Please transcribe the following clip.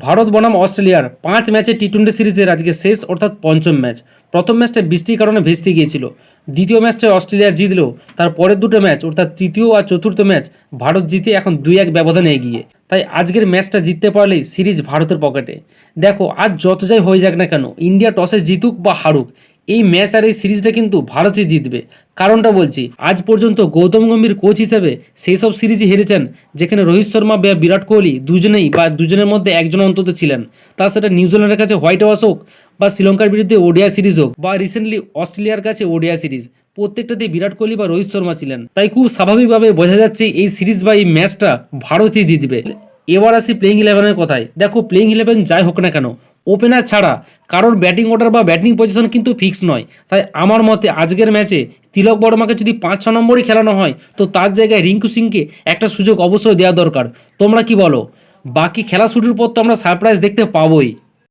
ভারত বনাম অস্ট্রেলিয়ার 5 ম্যাচের টি-20 সিরিজের আজকে শেষ অর্থাৎ পঞ্চম ম্যাচ। প্রথম ম্যাচটা বৃষ্টির কারণে ভেস্তে গিয়েছিল। দ্বিতীয় ম্যাচটা অস্ট্রেলিয়া জিতলেও তার পরের দুটো ম্যাচ অর্থাৎ তৃতীয় আর চতুর্থ ম্যাচ ভারত জিতে এখন 2-1 ব্যবধানে এগিয়ে। তাই আজকের ম্যাচটা জিততে পারলেই সিরিজ ভারতের পকেটে। দেখো, আজ যত যাই হয়ে যাক না কেন, ইন্ডিয়া টসে জিতুক বা হারুক, এই ম্যাচ আর এই সিরিজটা কিন্তু ভারতই জিতবে। কারণটা বলছি, আজ পর্যন্ত গৌতম গম্ভীর কোচ হিসেবে সেই সব সিরিজই হেরেছেন যেখানে রোহিত শর্মা বা বিরাট কোহলি দুজনেই বা দুজনের মধ্যে একজন অন্তত ছিলেন। তা সেটা নিউজিল্যান্ডের কাছে হোয়াইট হাউস হোক, বা শ্রীলঙ্কার বিরুদ্ধে ওডিআই সিরিজ হোক, বা রিসেন্টলি অস্ট্রেলিয়ার কাছে ওডিআই সিরিজ, প্রত্যেকটাতেই বিরাট কোহলি বা রোহিত শর্মা ছিলেন। তাই খুব স্বাভাবিকভাবে বোঝা যাচ্ছে এই সিরিজ বা এই ম্যাচটা ভারতই জিতবে। এবার আসি প্লেইং ইলেভেনের কথায়। দেখো, প্লেইং ইলেভেন যাই হোক না কেন, ওপেনার ছাড়া কারোর ব্যাটিং অর্ডার বা ব্যাটিং পজিশন কিন্তু ফিক্স নয়। তাই আমার মতে আজকের ম্যাচে তিলক বর্মাকে যদি 5-6 নম্বরই খেলানো হয়, তো তার জায়গায় রিঙ্কু সিংকে একটা সুযোগ অবশ্যই দেওয়া দরকার। তোমরা কি বলো? বাকি খেলা শুরুর পর তো আমরা সারপ্রাইজ দেখতে পাবোই।